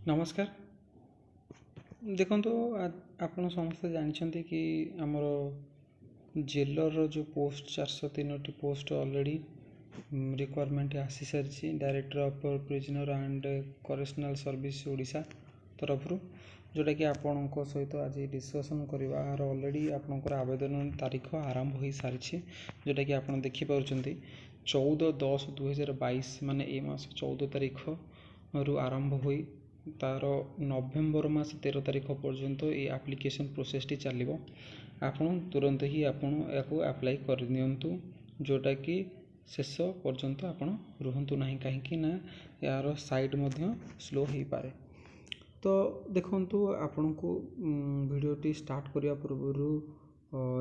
नमस्कार। देखो आपण समस्ते जानते कि आमर जेलर जो पोस्ट 403 पोस्ट ऑलरेडी रिक्वायरमेंट आसी सारी director of prisoner and correctional service Odisha तरफ जोटा कि आपण सहित आज डिस्कसन करवार ऑलरेडी आपंकर आवेदन तारीख आरंभ हो सारी जोटा कि आप देखिपुंट 14/10/2022 माने ए मास 14 तारीख रु आरंभ हो तार नवेम्बर मास 13 तारीख पर्यंत ये एप्लिकेशन प्रोसेस टी चलो आपन तुरंत ही आपन याको अप्लाई कर दियंतु जोटा कि शेष पर्यंत आपन रुहंतु नहीं कहीं ना यार साइट मध्य स्लो हो पारे। तो देखंतु आपन को वीडियोटी स्टार्ट करने पूर्व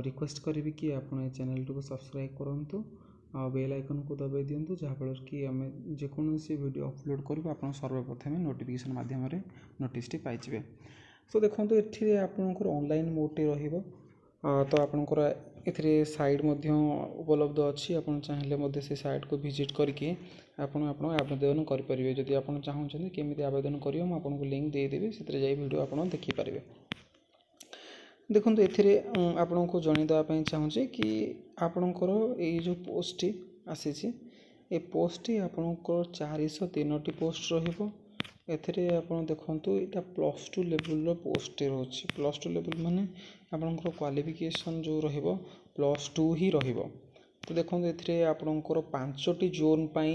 रिक्वेस्ट करी कि आपन चैनल को सब्सक्राइब करंतु आ बेल आइकन को दबाई दिंतु जहाँफल कि आम जेकोसी वीडियो अपलोड करूँ आप सर्वप्रथम नोटिफिकेशन माध्यम नोटिसटी पाइबे। तो देखो ये आपंकर ऑनलाइन मोडटे रहिबो तो आपंकर ए साइट उपलब्ध अच्छी आप चाहिए से साइट को विजिट करके आपन आवेदन करेंगे। जदि आप चाहते केमी आवेदन करेंगे मुझे आपको लिंक देदेवी से जाए वीडियो आप देखिपारे। देखो ये आपण को जनईदेवाई चाहूँगी कि आपणकर ये जो पोस्ट आसी ए पोस्ट आपणकर 403 पोस्ट रही आप देखु यहाँ +2 लेवल पोस्ट रोचे। +2 लेवल माने आपणकर क्वालिफिकेशन जो +2 ही रहिबो। तो देखो ये आपणकर 5टी जोन पाई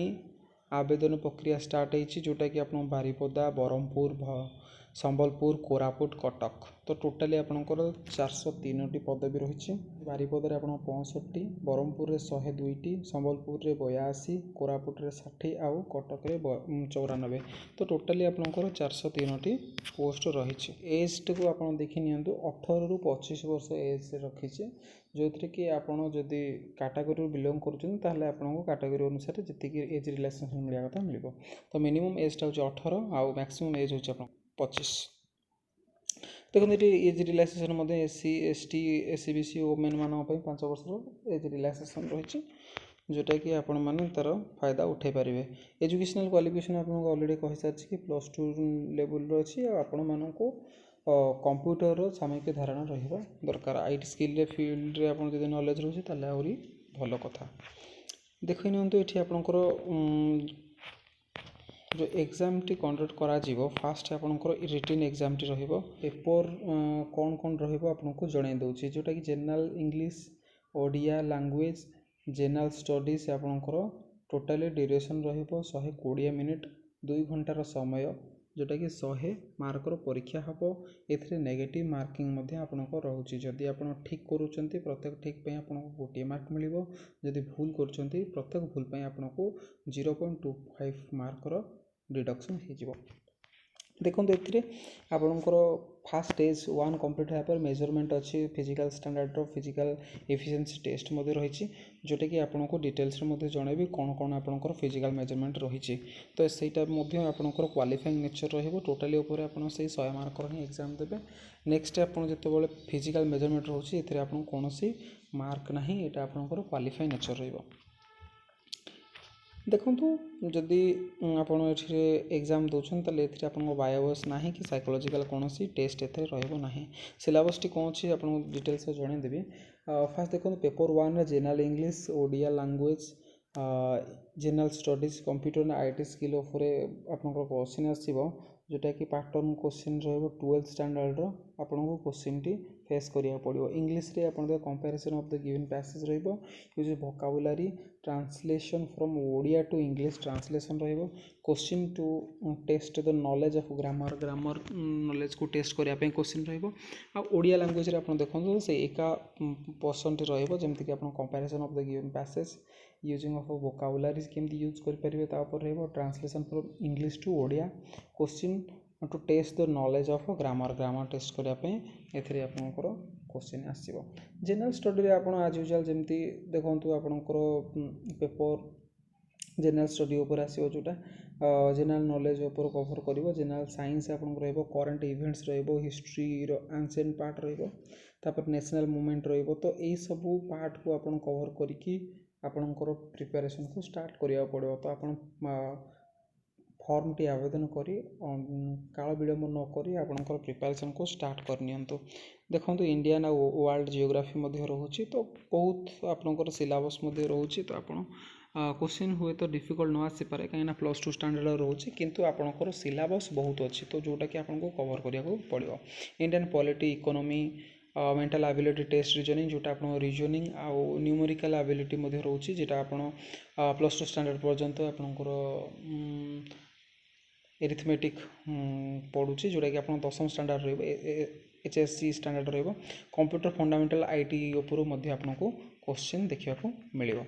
आवेदन प्रक्रिया स्टार्ट होती जोटा कि आप बारिपदा, ब्रह्मपुर, संबलपुर, कोरापुट, कटक। तो टोटाली आपणकर 403 पदवी रही। बारिपदार आप 65, ब्रह्मपुर 102, संबलपुर 82, कोरापुट 60 आउ कटक 94। तो टोटाली आपणकर 403 पोस्ट रही। एज को आप देखी नि 18 रु 25 वर्ष एज रखी जो थी कि आपड़ जदि कैटेगरी बिलोंग करें आपको कैटेगरी अनुसार जी एज रिलैक्सेशन मिलवा कथा मिल। तो मिनिमम एजटा हूँ 18 आउ मैक्सिमम एज हूँ 25। देखो ये age relaxation SC ST SC BC women मान 5 वर्ष एज रिलैक्सेशन रही जोटा कि आपण मैंने तार फायदा उठे पारे। एजुकेशनल क्वालिफिकेशन आपको ऑलरेडी कही सारी कि +2 लेवल अच्छी आपण मानक कंप्यूटर सामयिक धारणा रहा दरकार। आईटी स्किल फील्ड आप नॉलेज रोचे आहरी भल कथा। देख ये आपंकर जो एग्जाम टी कंडक्ट करा फास्ट आपंकर रिटन एग्जाम टी रहिबो। पेपर कौन कौन रहिबो आपको जणाई दउछि जोटा कि general English, Odia language, general studies आपंकर टोटाली ड्यूरेशन रहिबो 120 मिनिट 2 घंटार समय जोटा कि 100 मार्कर परीक्षा हम। ए नेगेटिव मार्किंग आपंकर रोचे। जदि आप ठीक करूँ प्रत्येक ठीक पे आपको 1 मार्क मिल। जदि भूल कर प्रत्येक भूल पे आपको 0.25 मार्कर डिडक्शन हो। देखो ये आपंकर फास्ट स्टेज 1 कंप्लीट होगा मेजरमेंट अच्छी physical standard physical efficiency test रही जोटा कि आपको डिटेल्स जनइबी कौन कौन आपंकर फिजिकल मेजरमेंट रही। तो सहीटा आपंकर क्वालिफाइंग नेचर रही टोटाली उपर आप 100 मार्कर ही एग्जाम देते। नेक्स्ट आप जो फिजिकल मेजरमेंट रोचे ये कौन मार्क ना यहाँ आपंकर क्वालिफाइंग नेचर रही। देखु जदि आपड़ ये एग्जाम दौरान ताले आपको बायोस ना कि साइकोलॉजिकल कौन टेस्ट एथे रहा। सिलेबस टी कौन अच्छी आपको डिटेल्स जनईदेवी। फास्ट देखो paper 1 general English, Odia language, general studies, computer IT skill उपरे आपंकर क्वेश्चन आसो जोटा कि पैटर्न क्वेश्चन रहिबो 12th स्टैंडर्ड आपको क्वेश्चन टी फेस करिया पड़ो। इंग्लिश रे आपन comparison of the given passage रहिबो use vocabulary translation from Odia to English translation रहिबो। Question to test the knowledge of grammar knowledge को टेस्ट करिया पे क्वेश्चन रहिबो। आ ओडिया लैंग्वेज रे आपन देखो से एका पर्सन टी रहिबो जेमति कि आपन comparison of the given passage using of vocabulary केमती यूज करें translation from English to Odia question to test the knowledge of grammar test करने ए आपंकर क्वेश्चन आसो। जनरल स्टडी आप आज यूजुआल जमी देखो आपंकर पेपर जनरल स्टडी उपर आसो जोटा जनरल नॉलेज उपर कवर कर। जनरल साइंस आपको current events history ancient part रपर नेशनल मूवमेंट तो यही सब पार्ट को आप कवर करके आपणकर प्रिपरेशन को स्टार्ट करिया पड़ो। तो आप फर्मटी आवेदन करी काल विलम्ब न करी आपणकर प्रिपरेशन को स्टार्ट करनियंतु। देखंतु इंडियन आ वर्ल्ड जियोग्राफी मध्य रोचे तो बहुत आपणकर सिलेबस मध्य रोचे तो आपण क्वेश्चन हुए तो डिफिकल्ट न आसी पारे कहीं +2 स्टैंडर्ड रोचे किंतु आपणकर सिलेबस बहुत अच्छी तो जोटा कि आपको कवर करिया पड़ो। Indian polity economy mental ability test reasoning जोटा आप रीजनिंग आउ न्यूमेरिकल एबिलिटी मध्य रोचे जेटा आप +2 स्टैंडर्ड पर्यंत आपणकर एरिथमेटिक पढ़ुचे जोटा कि आप 10th स्टैंडर्ड HSC स्टैंडर्ड रहिबो। कंप्यूटर फंडामेंटल आईटी उपरु मध्य आपको क्वेश्चन देखा मिलिबो।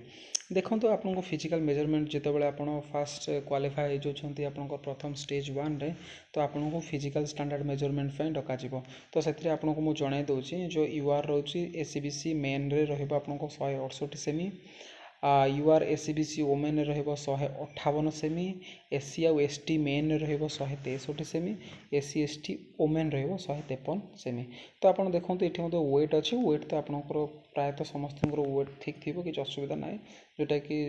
देखंतु आपको फिजिकल मेजरमेंट जितेबाला आप फास्ट क्वालिफाई होती आप प्रथम स्टेज 1 रे तो आपको फिजिकल स्टैंडर्ड मेजरमेंट पे डकाजिबो। तो से आपको मुझे जणाई दूसरी जो UR रोची ACBC मेन रे रहिबो आपको 168 सेमी, UR ACBC ओमेन रहिबो 158 सेमी, SC आउ ST मेन रहिबो 163 सेमी, SC ST ओमेन रहिबो 153 सेमी। तो आप देखो ये वेट अच्छे वेट तो आपंकर प्रायतः समस्त वेट ठीक थी कि असुविधा ना जोटा कि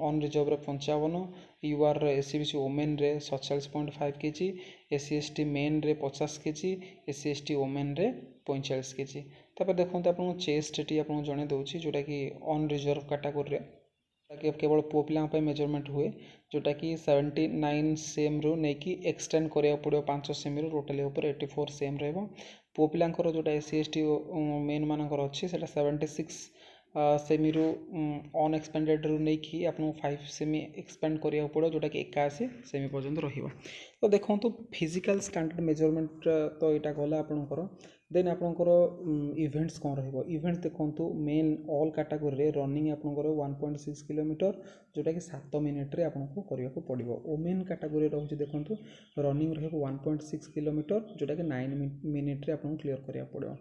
unreserved 55, UR ACBC women रे 47.5 kg, SC ST मेन रे 50 kg, SC ST ओमेन रे 45 kg। तापर देखो आप चेस्ट टी आप जन दूसरी जोटा कि ऑन रिजर्व कैटेगोरी केवल पुओ पिला मेजरमेंट हुए जोटा कि 79 सेम रू नहीं कि एक्सटेंड करा पड़ो 5 सेमी रू टोटाली 84 सेम रहिबो। पुओ पिलांकर जोटा SC ST मेन मानकर अच्छी 76 सेमी रू अनएक्सपेंडेड रू नहीं कि आपको 5 सेमी एक्सपेंड करा पड़ो जोटा कि 81 सेमी पर्यंत रहिबो। तो देखो फिजिकल स्टैंडर्ड मेजरमेंट तो यहाँ गला आपंकर देन आपंकर इवेंट्स कौन रहिबो। इवेंट्स देखो मेन ऑल कैटेगोरी रनिंग आपंकर 1.6 किलोमीटर जोटा कि 7 मिनिट रे आपको करने पड़ो। वोमेन कैटेगोरी रोचे देखो रनिंग रहिबो 1.6 किलोमीटर जोटा कि 9 मिनिट रे आपको क्लियर करिया पड़ो।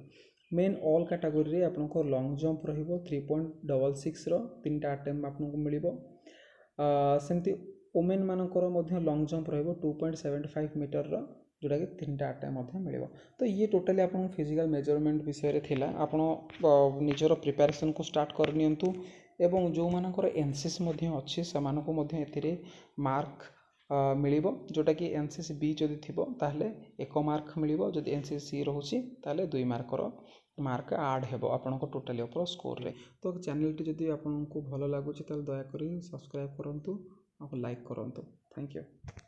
मेन ऑल कैटेगोरी रे आपको लॉन्ग जंप रहिबो 3.66 रो 3टा अटेम्प्ट आपको मिलिबो। सेमती वोमेन मानकर मध्य लॉन्ग जंप रहिबो 2.75 मीटर रो जोटा कि 3टा अटेम्प्ट मिलिबो। तो ये टोटाली आपन फिजिकल मेजरमेंट विषय रे थिला आपन निजर प्रिपरेशन को स्टार्ट करनियंतु एवं जो मानकर एनसीसी मध्य अच्छी से मानको मध्य एथिरे मार्क मिलिबो जोटा कि एनसीसी बी जदि थिबो ताहले 1 मार्क मिलिबो जदि एनसीसी सी रहउची ताहले 2 मार्कर मार्क ऐड हेबो आपनको टोटाली ऊपर स्कोर रे। तो चैनल टी जदि आपनको भलो लागुची ताहले दया करी सब्सक्राइब करंतु और लाइक करंतु। Thank you.